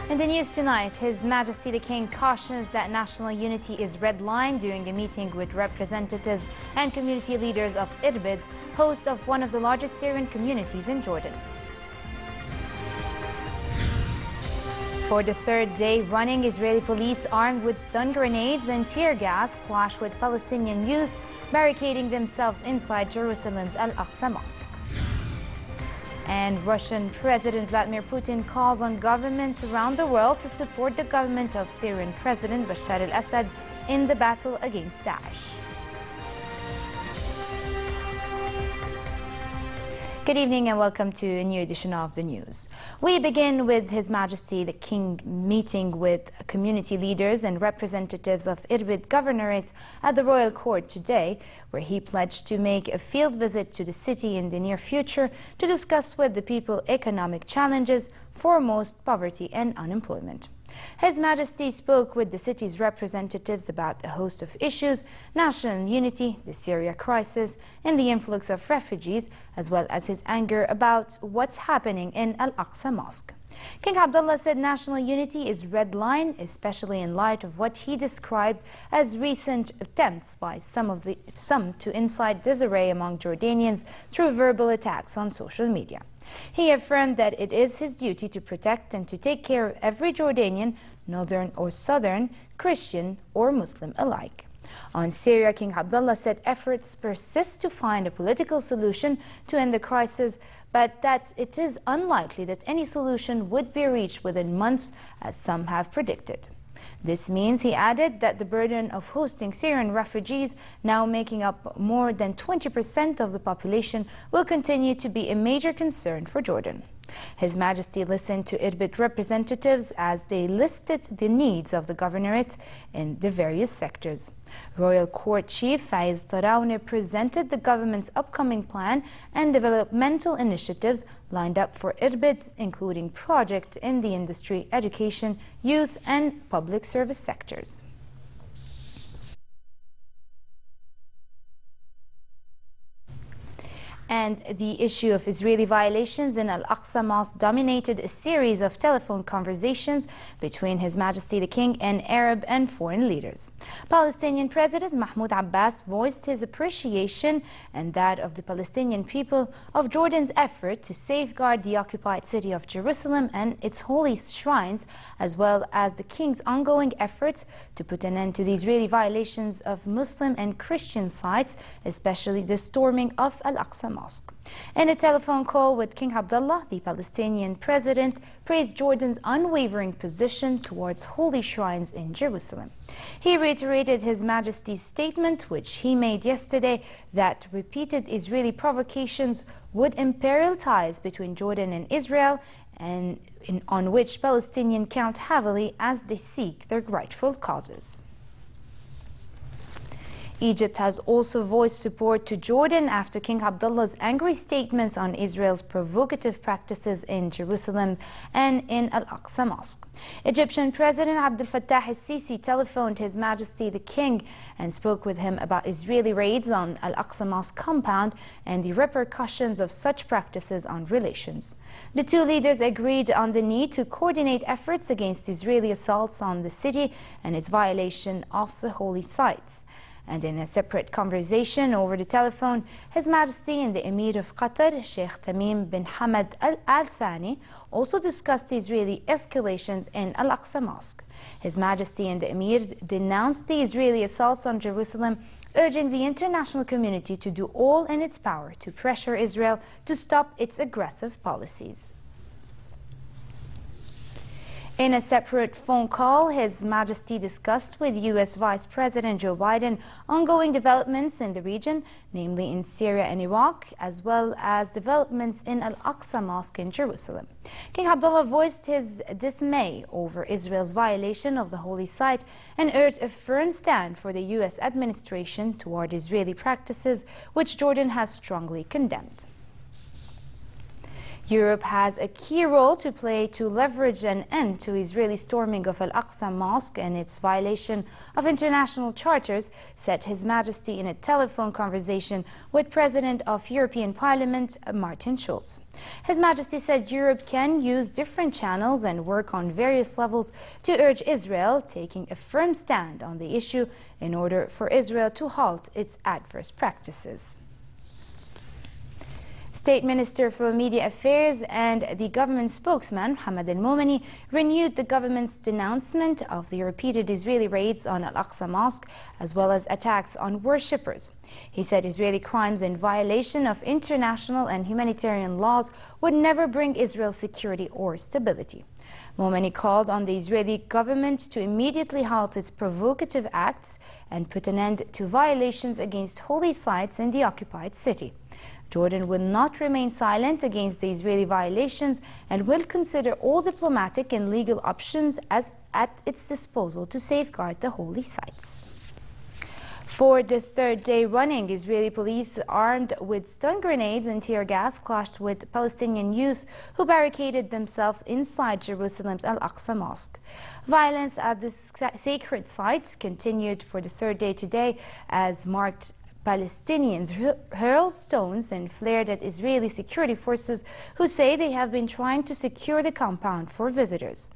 In the news tonight, His Majesty the King cautions that national unity is redlined during a meeting with representatives and community leaders of Irbid, host of one of the largest Syrian communities in Jordan. For the third day running, Israeli police armed with stun grenades and tear gas clash with Palestinian youth barricading themselves inside Jerusalem's Al-Aqsa Mosque. And Russian President Vladimir Putin calls on governments around the world to support the government of Syrian President Bashar al-Assad in the battle against Daesh. Good evening and welcome to a new edition of the news. We begin with His Majesty the King meeting with community leaders and representatives of Irbid Governorate at the Royal Court today, where he pledged to make a field visit to the city in the near future to discuss with the people economic challenges, foremost poverty and unemployment. His Majesty spoke with the city's representatives about a host of issues: national unity, the Syria crisis, and the influx of refugees, as well as his anger about what's happening in Al-Aqsa Mosque. King Abdullah said national unity is red line, especially in light of what he described as recent attempts by some to incite disarray among Jordanians through verbal attacks on social media. He affirmed that it is his duty to protect and to take care of every Jordanian, northern or southern, Christian or Muslim alike. On Syria, King Abdullah said efforts persist to find a political solution to end the crisis, but that it is unlikely that any solution would be reached within months, as some have predicted. This means, he added, that the burden of hosting Syrian refugees, now making up more than 20% of the population, will continue to be a major concern for Jordan. His Majesty listened to Irbid representatives as they listed the needs of the governorate in the various sectors. Royal Court Chief Faiz Tarauni presented the government's upcoming plan and developmental initiatives lined up for Irbid, including projects in the industry, education, youth and public service sectors. And the issue of Israeli violations in Al-Aqsa Mosque dominated a series of telephone conversations between His Majesty the King and Arab and foreign leaders. Palestinian President Mahmoud Abbas voiced his appreciation and that of the Palestinian people of Jordan's effort to safeguard the occupied city of Jerusalem and its holy shrines, as well as the King's ongoing efforts to put an end to the Israeli violations of Muslim and Christian sites, especially the storming of Al-Aqsa Mosque. In a telephone call with King Abdullah, the Palestinian president praised Jordan's unwavering position towards holy shrines in Jerusalem. He reiterated His Majesty's statement, which he made yesterday, that repeated Israeli provocations would imperil ties between Jordan and Israel, and on which Palestinians count heavily as they seek their rightful causes. Egypt has also voiced support to Jordan after King Abdullah's angry statements on Israel's provocative practices in Jerusalem and in Al-Aqsa Mosque. Egyptian President Abdel Fattah al-Sisi telephoned His Majesty the King and spoke with him about Israeli raids on Al-Aqsa Mosque compound and the repercussions of such practices on relations. The two leaders agreed on the need to coordinate efforts against Israeli assaults on the city and its violation of the holy sites. And in a separate conversation over the telephone, His Majesty and the Emir of Qatar, Sheikh Tamim bin Hamad Al Thani, also discussed the Israeli escalations in Al-Aqsa Mosque. His Majesty and the Emir denounced the Israeli assaults on Jerusalem, urging the international community to do all in its power to pressure Israel to stop its aggressive policies. In a separate phone call, His Majesty discussed with U.S. Vice President Joe Biden ongoing developments in the region, namely in Syria and Iraq, as well as developments in Al-Aqsa Mosque in Jerusalem. King Abdullah voiced his dismay over Israel's violation of the holy site and urged a firm stand for the U.S. administration toward Israeli practices, which Jordan has strongly condemned. Europe has a key role to play to leverage an end to Israeli storming of Al-Aqsa Mosque and its violation of international charters, said His Majesty in a telephone conversation with President of European Parliament, Martin Schulz. His Majesty said Europe can use different channels and work on various levels to urge Israel, taking a firm stand on the issue in order for Israel to halt its adverse practices. State Minister for Media Affairs and the government spokesman, Mohammed al-Momeni, renewed the government's denouncement of the repeated Israeli raids on Al-Aqsa Mosque, as well as attacks on worshippers. He said Israeli crimes in violation of international and humanitarian laws would never bring Israel security or stability. Momeni called on the Israeli government to immediately halt its provocative acts and put an end to violations against holy sites in the occupied city. Jordan will not remain silent against the Israeli violations and will consider all diplomatic and legal options as at its disposal to safeguard the holy sites. For the third day running, Israeli police armed with stun grenades and tear gas clashed with Palestinian youth who barricaded themselves inside Jerusalem's Al-Aqsa Mosque. Violence at this sacred site continued for the third day today as marked Palestinians hurled stones and flared at Israeli security forces who say they have been trying to secure the compound for visitors.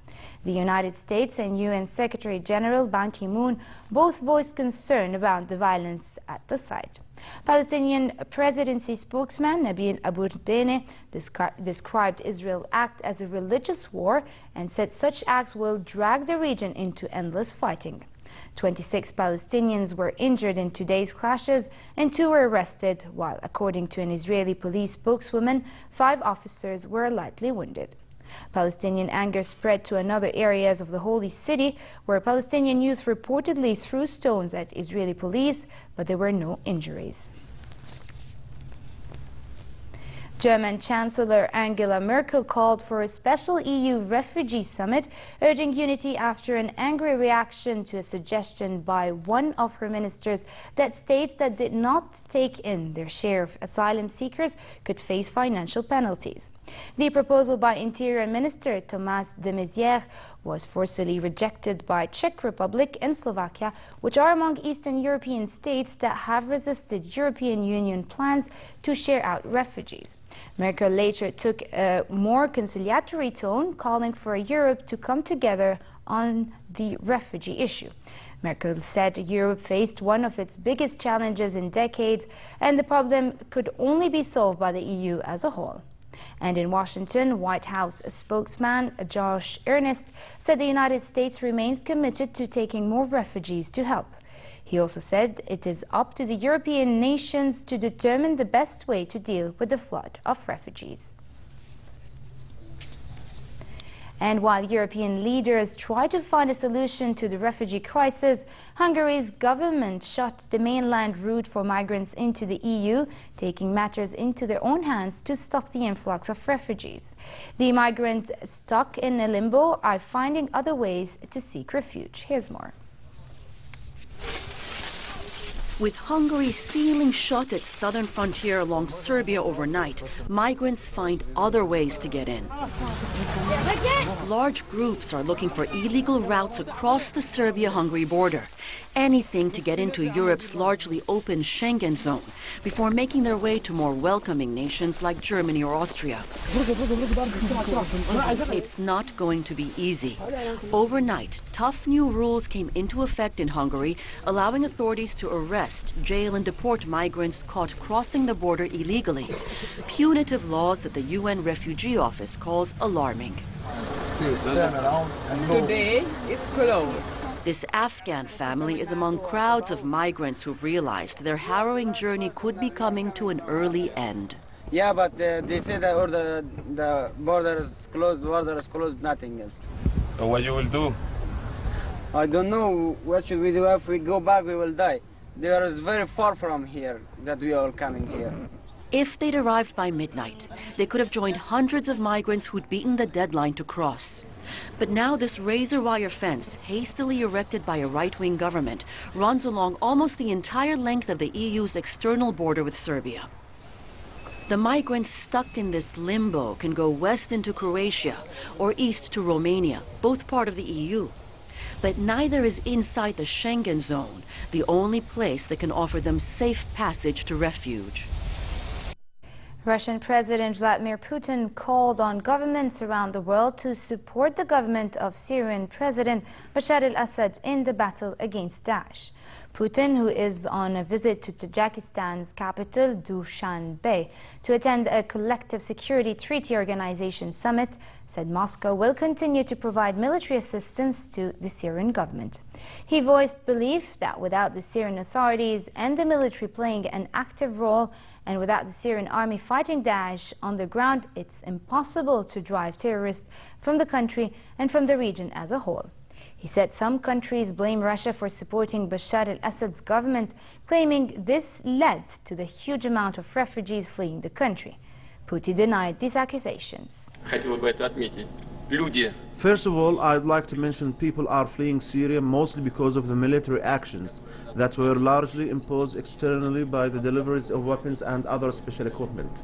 The United States and UN Secretary General Ban Ki-moon both voiced concern about the violence at the site. Palestinian presidency spokesman Nabil Abu Dene described Israel's act as a religious war and said such acts will drag the region into endless fighting. 26 Palestinians were injured in today's clashes and 2 were arrested, while according to an Israeli police spokeswoman, 5 officers were lightly wounded. Palestinian anger spread to other areas of the holy city, where Palestinian youth reportedly threw stones at Israeli police, but there were no injuries. German Chancellor Angela Merkel called for a special EU refugee summit, urging unity after an angry reaction to a suggestion by one of her ministers that states that did not take in their share of asylum seekers could face financial penalties. The proposal by Interior Minister Thomas de Maizière was forcefully rejected by Czech Republic and Slovakia, which are among Eastern European states that have resisted European Union plans to share out refugees. Merkel later took a more conciliatory tone, calling for Europe to come together on the refugee issue. Merkel said Europe faced one of its biggest challenges in decades, and the problem could only be solved by the EU as a whole. And in Washington, White House spokesman Josh Earnest said the United States remains committed to taking more refugees to help. He also said it is up to the European nations to determine the best way to deal with the flood of refugees. And while European leaders try to find a solution to the refugee crisis, Hungary's government shut the mainland route for migrants into the EU, taking matters into their own hands to stop the influx of refugees. The migrants stuck in a limbo are finding other ways to seek refuge. Here's more. With Hungary sealing shut its southern frontier along Serbia overnight, migrants find other ways to get in. Large groups are looking for illegal routes across the Serbia-Hungary border, anything to get into Europe's largely open Schengen zone before making their way to more welcoming nations like Germany or Austria. It's not going to be easy. Overnight, tough new rules came into effect in Hungary, allowing authorities to arrest, jail and deport migrants caught crossing the border illegally. Punitive laws that the UN Refugee Office calls alarming. Today is closed. This Afghan family is among crowds of migrants who've realized their harrowing journey could be coming to an early end. Yeah, but they say that the border is closed, nothing else. So what you will do? I don't know. What should we do? If we go back, we will die. They are very far from here that we are coming here. If they'd arrived by midnight, they could have joined hundreds of migrants who'd beaten the deadline to cross. But now this razor wire fence, hastily erected by a right-wing government, runs along almost the entire length of the EU's external border with Serbia. The migrants stuck in this limbo can go west into Croatia or east to Romania, both part of the EU. But neither is inside the Schengen zone, the only place that can offer them safe passage to refuge. Russian President Vladimir Putin called on governments around the world to support the government of Syrian President Bashar al-Assad in the battle against Daesh. Putin, who is on a visit to Tajikistan's capital, Dushanbe, to attend a collective security treaty organization summit, said Moscow will continue to provide military assistance to the Syrian government. He voiced belief that without the Syrian authorities and the military playing an active role, and without the Syrian army fighting Daesh on the ground, it's impossible to drive terrorists from the country and from the region as a whole. He said some countries blame Russia for supporting Bashar al-Assad's government, claiming this led to the huge amount of refugees fleeing the country. Putin denied these accusations. First of all, I'd like to mention people are fleeing Syria mostly because of the military actions that were largely imposed externally by the deliveries of weapons and other special equipment.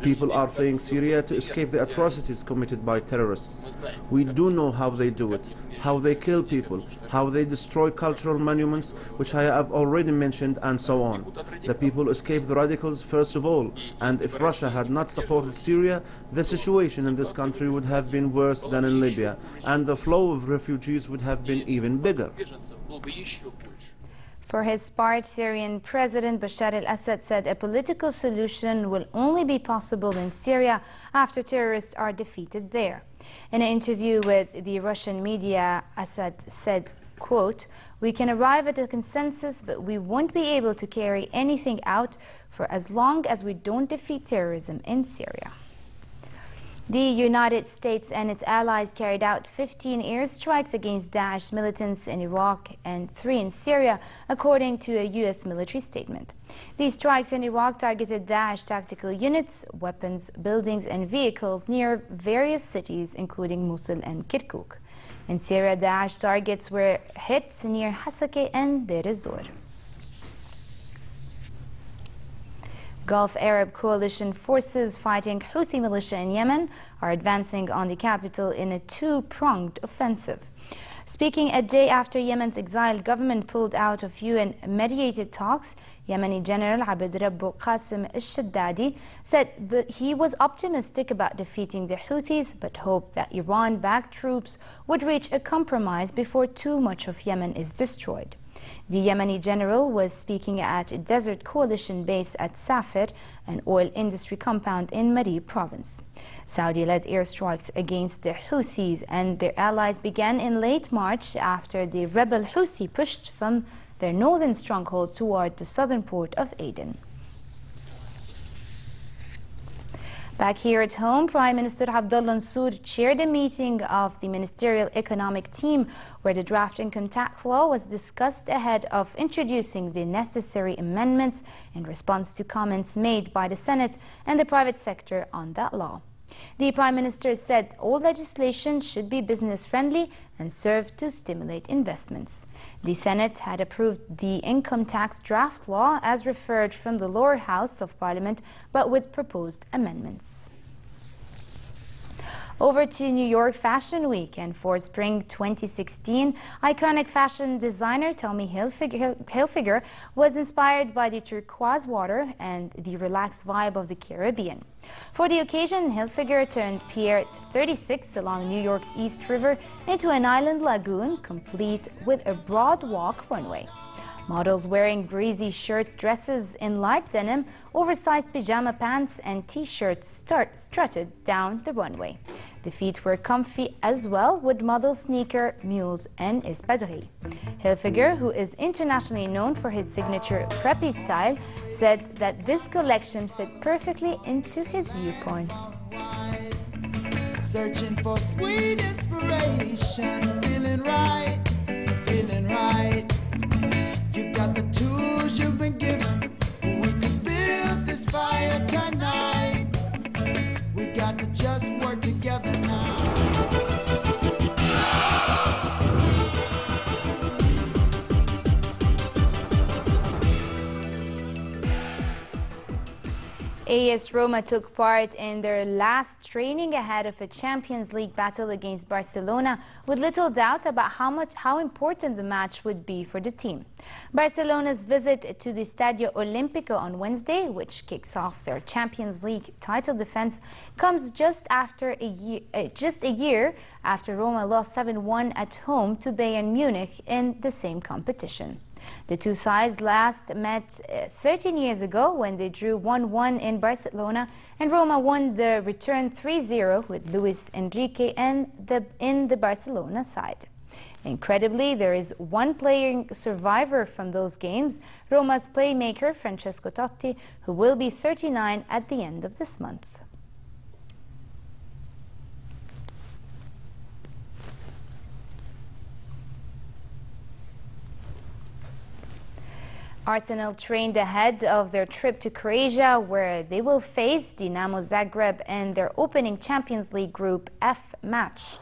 People are fleeing Syria to escape the atrocities committed by terrorists. We do know how they do it, how they kill people, how they destroy cultural monuments, which I have already mentioned, and so on. The people escape the radicals first of all, and if Russia had not supported Syria, the situation in this country would have been worse than in Libya, and the flow of refugees would have been even bigger. For his part, Syrian President Bashar al-Assad said a political solution will only be possible in Syria after terrorists are defeated there. In an interview with the Russian media, Assad said, quote, "We can arrive at a consensus, but we won't be able to carry anything out for as long as we don't defeat terrorism in Syria." The United States and its allies carried out 15 airstrikes against Daesh militants in Iraq and 3 in Syria, according to a U.S. military statement. These strikes in Iraq targeted Daesh tactical units, weapons, buildings and vehicles near various cities, including Mosul and Kirkuk. In Syria, Daesh targets were hit near Hasakeh and Deir ez-Zor. Gulf Arab coalition forces fighting Houthi militia in Yemen are advancing on the capital in a two-pronged offensive. Speaking a day after Yemen's exiled government pulled out of UN-mediated talks, Yemeni General Abd Rabbu Qasim al-Shaddadi said that he was optimistic about defeating the Houthis, but hoped that Iran-backed troops would reach a compromise before too much of Yemen is destroyed. The Yemeni general was speaking at a desert coalition base at Safir, an oil industry compound in Marib province. Saudi-led airstrikes against the Houthis and their allies began in late March after the rebel Houthi pushed from their northern stronghold toward the southern port of Aden. Back here at home, Prime Minister Abdullah Mansour chaired a meeting of the Ministerial Economic Team where the draft income tax law was discussed ahead of introducing the necessary amendments in response to comments made by the Senate and the private sector on that law. The Prime Minister said all legislation should be business-friendly and serve to stimulate investments. The Senate had approved the income tax draft law as referred from the lower house of Parliament, but with proposed amendments. Over to New York Fashion Week, and for spring 2016, iconic fashion designer Tommy Hilfiger was inspired by the turquoise water and the relaxed vibe of the Caribbean. For the occasion, Hilfiger turned Pier 36 along New York's East River into an island lagoon, complete with a broad walk runway. Models wearing breezy shirts, dresses in light denim, oversized pajama pants and t-shirts strutted down the runway. The feet were comfy as well, with model sneaker, mules and espadrilles. Hilfiger, who is internationally known for his signature preppy style, said that this collection fit perfectly into his viewpoint. Searching for sweet inspiration, feeling right, feeling right. You got the tools you've been given. We can build this fire tonight. We got to just work together now. AS Roma took part in their last training ahead of a Champions League battle against Barcelona, with little doubt about how important the match would be for the team. Barcelona's visit to the Stadio Olimpico on Wednesday, which kicks off their Champions League title defense, comes just a year after Roma lost 7-1 at home to Bayern Munich in the same competition. The two sides last met 13 years ago when they drew 1-1 in Barcelona, and Roma won the return 3-0 with Luis Enrique in the Barcelona side. Incredibly, there is one playing survivor from those games, Roma's playmaker Francesco Totti, who will be 39 at the end of this month. Arsenal trained ahead of their trip to Croatia, where they will face Dinamo Zagreb in their opening Champions League Group F match.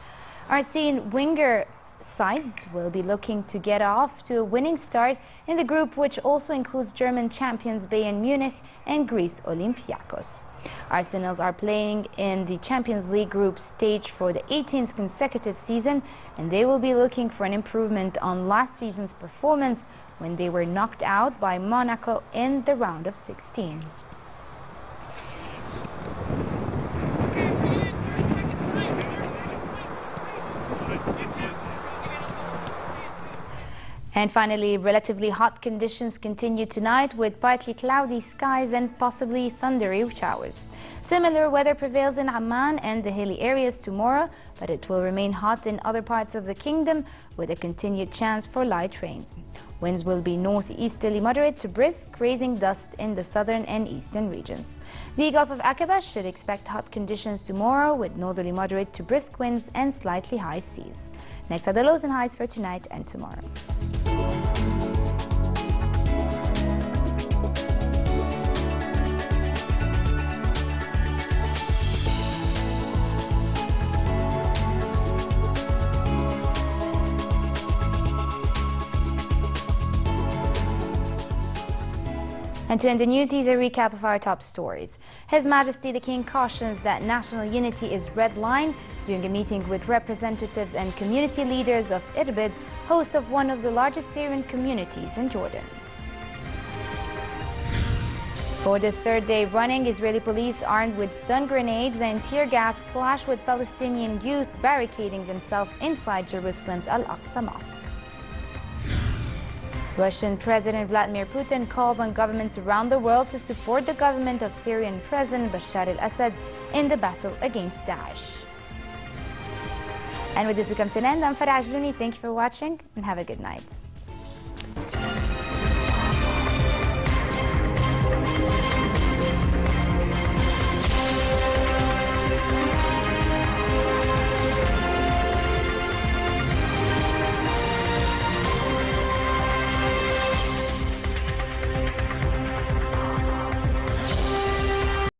Arsene Wenger sides will be looking to get off to a winning start in the group, which also includes German champions Bayern Munich and Greece Olympiacos. Arsenals are playing in the Champions League group stage for the 18th consecutive season, and they will be looking for an improvement on last season's performance when they were knocked out by Monaco in the round of 16. And finally, relatively hot conditions continue tonight with partly cloudy skies and possibly thundery showers. Similar weather prevails in Amman and the hilly areas tomorrow, but it will remain hot in other parts of the kingdom with a continued chance for light rains. Winds will be northeasterly moderate to brisk, raising dust in the southern and eastern regions. The Gulf of Aqaba should expect hot conditions tomorrow with northerly moderate to brisk winds and slightly high seas. Next are the lows and highs for tonight and tomorrow. And to end the news, here's a recap of our top stories. His Majesty the King cautions that national unity is red line during a meeting with representatives and community leaders of Irbid, host of one of the largest Syrian communities in Jordan. For the third day running, Israeli police armed with stun grenades and tear gas clash with Palestinian youth barricading themselves inside Jerusalem's Al-Aqsa Mosque. Russian President Vladimir Putin calls on governments around the world to support the government of Syrian President Bashar al-Assad in the battle against Daesh. And with this we come to an end. I'm Farah Ajlouni. Thank you for watching and have a good night.